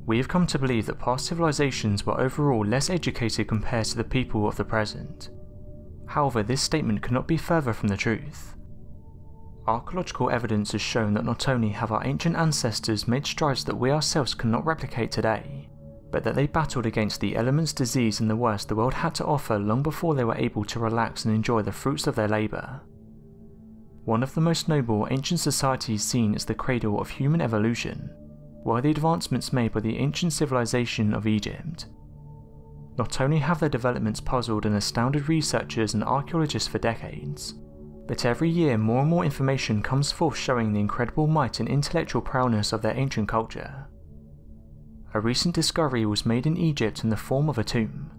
We have come to believe that past civilizations were overall less educated compared to the people of the present. However, this statement could not be further from the truth. Archaeological evidence has shown that not only have our ancient ancestors made strides that we ourselves cannot replicate today, but that they battled against the elements, disease and the worst the world had to offer long before they were able to relax and enjoy the fruits of their labour. One of the most noble ancient societies seen as the cradle of human evolution were the advancements made by the ancient civilization of Egypt. Not only have their developments puzzled and astounded researchers and archaeologists for decades, but every year more and more information comes forth showing the incredible might and intellectual prowess of their ancient culture. A recent discovery was made in Egypt in the form of a tomb.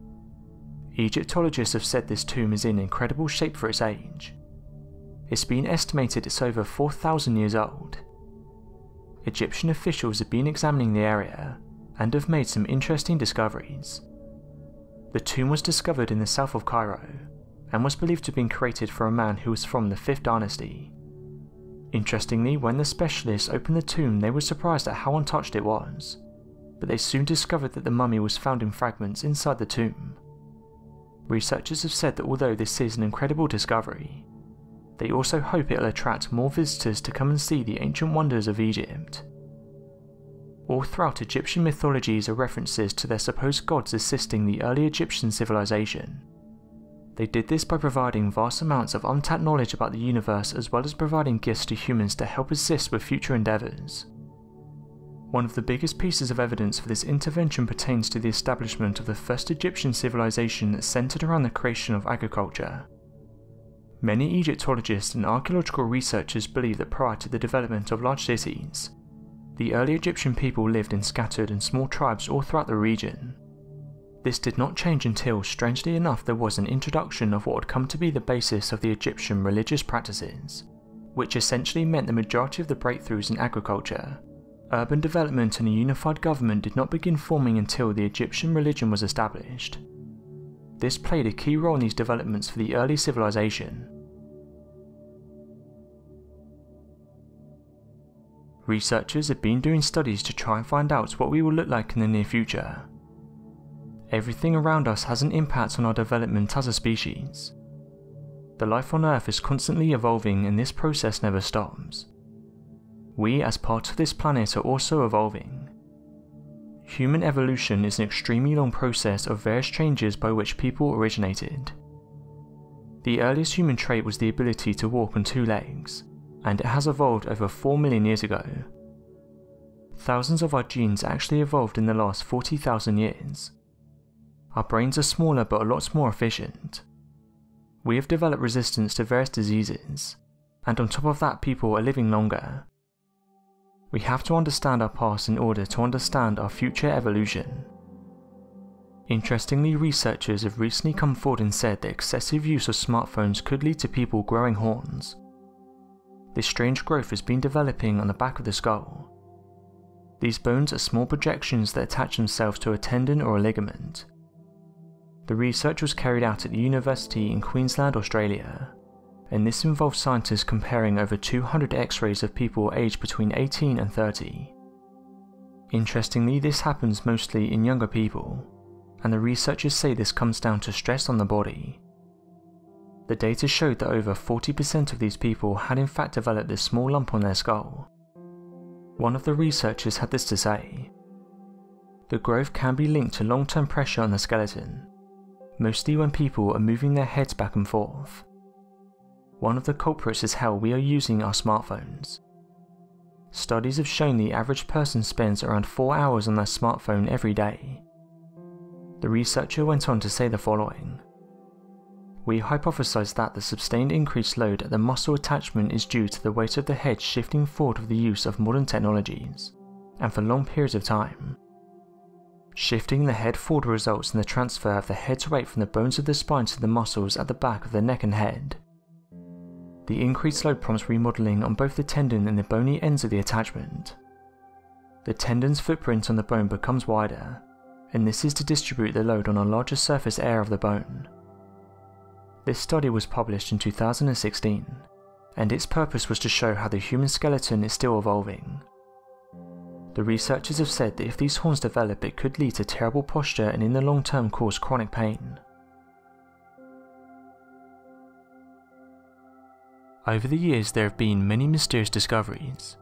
Egyptologists have said this tomb is in incredible shape for its age. It's been estimated it's over 4,000 years old. Egyptian officials have been examining the area and have made some interesting discoveries. The tomb was discovered in the south of Cairo and was believed to have been created for a man who was from the 5th dynasty. Interestingly, when the specialists opened the tomb, they were surprised at how untouched it was, but they soon discovered that the mummy was found in fragments inside the tomb. Researchers have said that although this is an incredible discovery, they also hope it will attract more visitors to come and see the ancient wonders of Egypt. All throughout Egyptian mythologies are references to their supposed gods assisting the early Egyptian civilization. They did this by providing vast amounts of untapped knowledge about the universe as well as providing gifts to humans to help assist with future endeavours. One of the biggest pieces of evidence for this intervention pertains to the establishment of the first Egyptian civilization that centered around the creation of agriculture. Many Egyptologists and archaeological researchers believe that prior to the development of large cities, the early Egyptian people lived in scattered and small tribes all throughout the region. This did not change until, strangely enough, there was an introduction of what would come to be the basis of the Egyptian religious practices, which essentially meant the majority of the breakthroughs in agriculture, urban development and a unified government did not begin forming until the Egyptian religion was established. This played a key role in these developments for the early civilization. Researchers have been doing studies to try and find out what we will look like in the near future. Everything around us has an impact on our development as a species. The life on Earth is constantly evolving and this process never stops. We as part of this planet are also evolving. Human evolution is an extremely long process of various changes by which people originated. The earliest human trait was the ability to walk on 2 legs, and it has evolved over 4 million years ago. Thousands of our genes actually evolved in the last 40,000 years. Our brains are smaller but a lot more efficient. We have developed resistance to various diseases, and on top of that people are living longer. We have to understand our past in order to understand our future evolution. Interestingly, researchers have recently come forward and said that excessive use of smartphones could lead to people growing horns. This strange growth has been developing on the back of the skull. These bones are small projections that attach themselves to a tendon or a ligament. The research was carried out at the University in Queensland, Australia, and this involved scientists comparing over 200 x-rays of people aged between 18 and 30. Interestingly, this happens mostly in younger people, and the researchers say this comes down to stress on the body. The data showed that over 40% of these people had in fact developed this small lump on their skull. One of the researchers had this to say: "The growth can be linked to long-term pressure on the skeleton, mostly when people are moving their heads back and forth. One of the culprits is how we are using our smartphones. Studies have shown the average person spends around 4 hours on their smartphone every day." The researcher went on to say the following: "We hypothesized that the sustained increased load at the muscle attachment is due to the weight of the head shifting forward with the use of modern technologies, and for long periods of time. Shifting the head forward results in the transfer of the head's weight from the bones of the spine to the muscles at the back of the neck and head. The increased load prompts remodeling on both the tendon and the bony ends of the attachment. The tendon's footprint on the bone becomes wider, and this is to distribute the load on a larger surface area of the bone." This study was published in 2016, and its purpose was to show how the human skeleton is still evolving. The researchers have said that if these horns develop, it could lead to terrible posture and in the long term cause chronic pain. Over the years there have been many mysterious discoveries.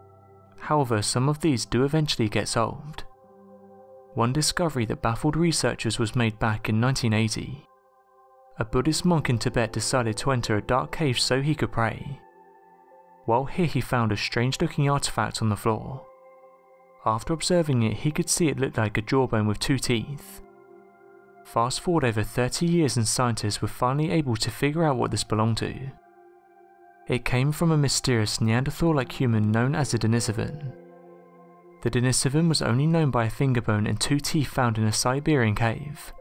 However, some of these do eventually get solved. One discovery that baffled researchers was made back in 1980. A Buddhist monk in Tibet decided to enter a dark cave so he could pray. While here he found a strange looking artifact on the floor. After observing it, he could see it looked like a jawbone with 2 teeth. Fast forward over 30 years and scientists were finally able to figure out what this belonged to. It came from a mysterious Neanderthal-like human known as a Denisovan. The Denisovan was only known by a finger bone and 2 teeth found in a Siberian cave.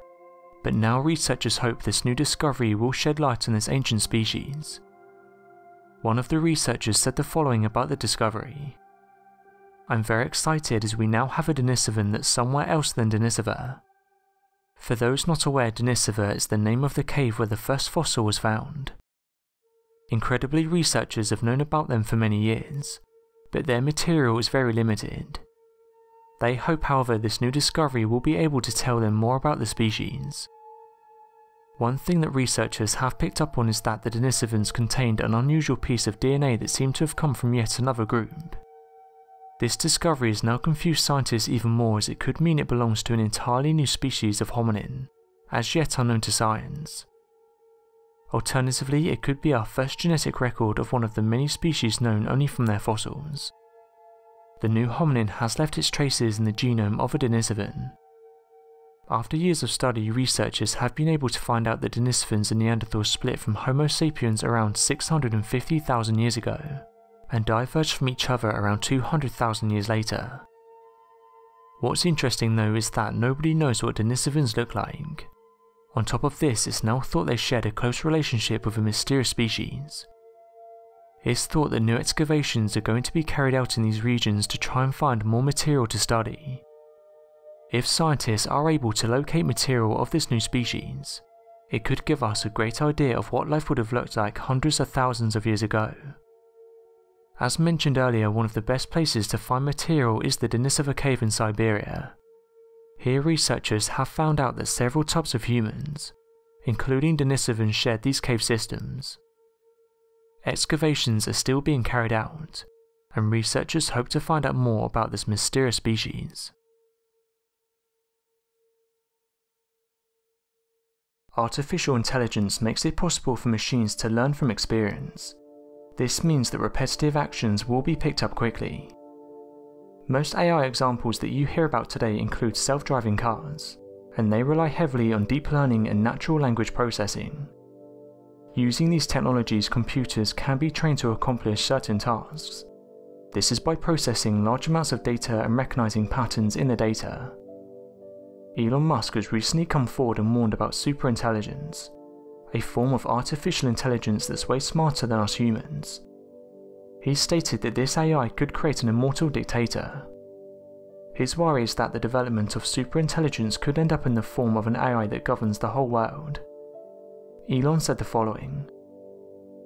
But now researchers hope this new discovery will shed light on this ancient species. One of the researchers said the following about the discovery. "I'm very excited as we now have a Denisovan that's somewhere else than Denisova. For those not aware, Denisova is the name of the cave where the first fossil was found. Incredibly, researchers have known about them for many years, but their material is very limited. They hope, however, this new discovery will be able to tell them more about the species." One thing that researchers have picked up on is that the Denisovans contained an unusual piece of DNA that seemed to have come from yet another group. This discovery has now confused scientists even more, as it could mean it belongs to an entirely new species of hominin, as yet unknown to science. Alternatively, it could be our first genetic record of one of the many species known only from their fossils. The new hominin has left its traces in the genome of a Denisovan. After years of study, researchers have been able to find out that Denisovans and Neanderthals split from Homo sapiens around 650,000 years ago, and diverged from each other around 200,000 years later. What's interesting though is that nobody knows what Denisovans look like. On top of this, it's now thought they shared a close relationship with a mysterious species. It's thought that new excavations are going to be carried out in these regions to try and find more material to study. If scientists are able to locate material of this new species, it could give us a great idea of what life would have looked like hundreds of thousands of years ago. As mentioned earlier, one of the best places to find material is the Denisova cave in Siberia. Here researchers have found out that several types of humans, including Denisovans, shared these cave systems. Excavations are still being carried out, and researchers hope to find out more about this mysterious species. Artificial intelligence makes it possible for machines to learn from experience. This means that repetitive actions will be picked up quickly. Most AI examples that you hear about today include self-driving cars, and they rely heavily on deep learning and natural language processing. Using these technologies, computers can be trained to accomplish certain tasks. This is by processing large amounts of data and recognizing patterns in the data. Elon Musk has recently come forward and warned about superintelligence, a form of artificial intelligence that's way smarter than us humans. He stated that this AI could create an immortal dictator. His worry is that the development of superintelligence could end up in the form of an AI that governs the whole world. Elon said the following: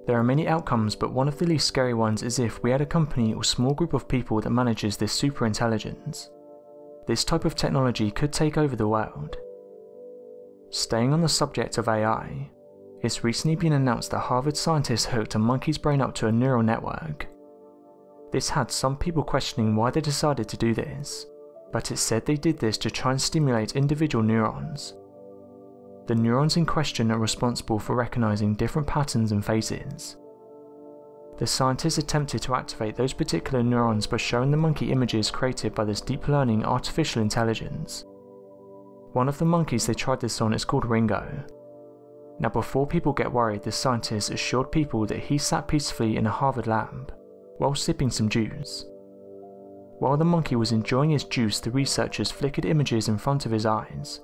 "There are many outcomes, but one of the least scary ones is if we had a company or small group of people that manages this superintelligence. This type of technology could take over the world." Staying on the subject of AI, it's recently been announced that Harvard scientists hooked a monkey's brain up to a neural network. This had some people questioning why they decided to do this, but it said they did this to try and stimulate individual neurons. The neurons in question are responsible for recognizing different patterns and faces. The scientists attempted to activate those particular neurons by showing the monkey images created by this deep learning artificial intelligence. One of the monkeys they tried this on is called Ringo. Now, before people get worried, the scientists assured people that he sat peacefully in a Harvard lab while sipping some juice. While the monkey was enjoying his juice, the researchers flickered images in front of his eyes.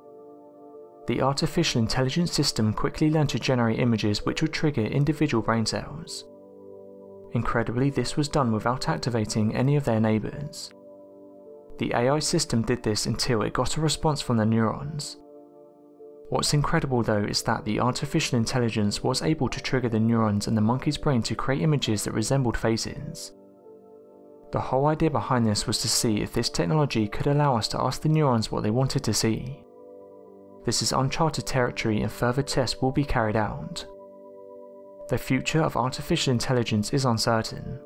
The artificial intelligence system quickly learned to generate images which would trigger individual brain cells. Incredibly, this was done without activating any of their neighbours. The AI system did this until it got a response from the neurons. What's incredible though is that the artificial intelligence was able to trigger the neurons in the monkey's brain to create images that resembled faces. The whole idea behind this was to see if this technology could allow us to ask the neurons what they wanted to see. This is uncharted territory and further tests will be carried out. The future of artificial intelligence is uncertain.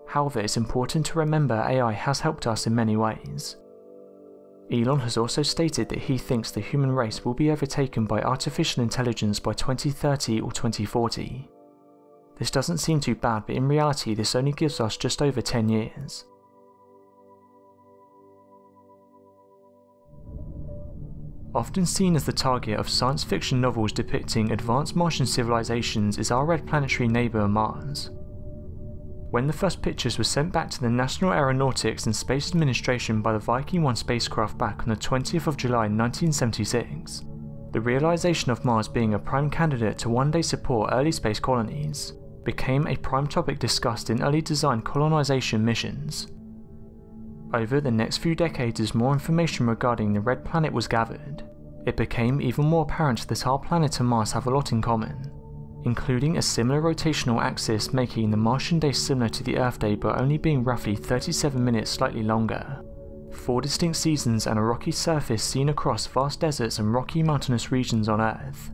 However, it's important to remember AI has helped us in many ways. Elon has also stated that he thinks the human race will be overtaken by artificial intelligence by 2030 or 2040. This doesn't seem too bad, but in reality this only gives us just over 10 years. Often seen as the target of science fiction novels depicting advanced Martian civilizations is our red planetary neighbour Mars. When the first pictures were sent back to the National Aeronautics and Space Administration by the Viking 1 spacecraft back on the 20th of July 1976, the realization of Mars being a prime candidate to one day support early space colonies became a prime topic discussed in early design colonization missions. Over the next few decades, as more information regarding the red planet was gathered, it became even more apparent that our planet and Mars have a lot in common, including a similar rotational axis making the Martian day similar to the Earth day but only being roughly 37 minutes slightly longer, 4 distinct seasons and a rocky surface seen across vast deserts and rocky mountainous regions on Earth.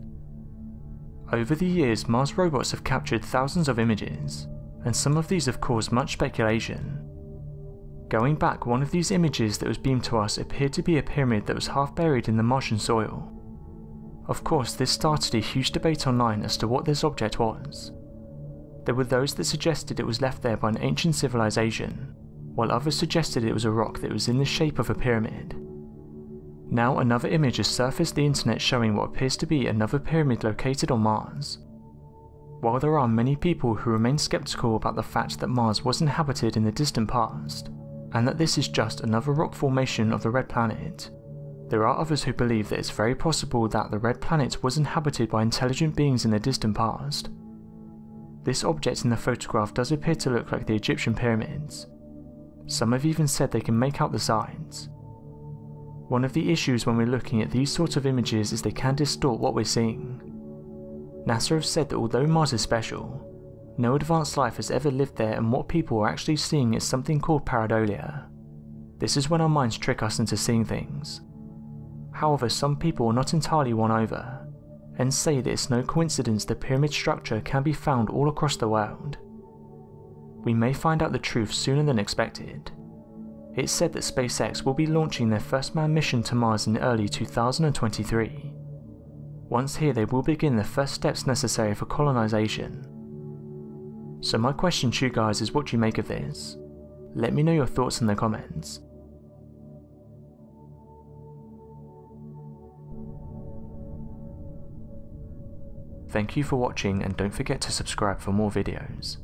Over the years, Mars robots have captured thousands of images, and some of these have caused much speculation. Going back, one of these images that was beamed to us appeared to be a pyramid that was half buried in the Martian soil. Of course, this started a huge debate online as to what this object was. There were those that suggested it was left there by an ancient civilization, while others suggested it was a rock that was in the shape of a pyramid. Now another image has surfaced the internet showing what appears to be another pyramid located on Mars. While there are many people who remain skeptical about the fact that Mars was inhabited in the distant past, and that this is just another rock formation of the red planet, there are others who believe that it's very possible that the red planet was inhabited by intelligent beings in the distant past. This object in the photograph does appear to look like the Egyptian pyramids. Some have even said they can make out the signs. One of the issues when we're looking at these sorts of images is they can distort what we're seeing. NASA have said that although Mars is special, no advanced life has ever lived there, and what people are actually seeing is something called pareidolia. This is when our minds trick us into seeing things. However, some people are not entirely won over, and say that it's no coincidence the pyramid structure can be found all across the world. We may find out the truth sooner than expected. It's said that SpaceX will be launching their first manned mission to Mars in early 2023. Once here, they will begin the first steps necessary for colonization. So my question to you guys is, what do you make of this? Let me know your thoughts in the comments. Thank you for watching, and don't forget to subscribe for more videos.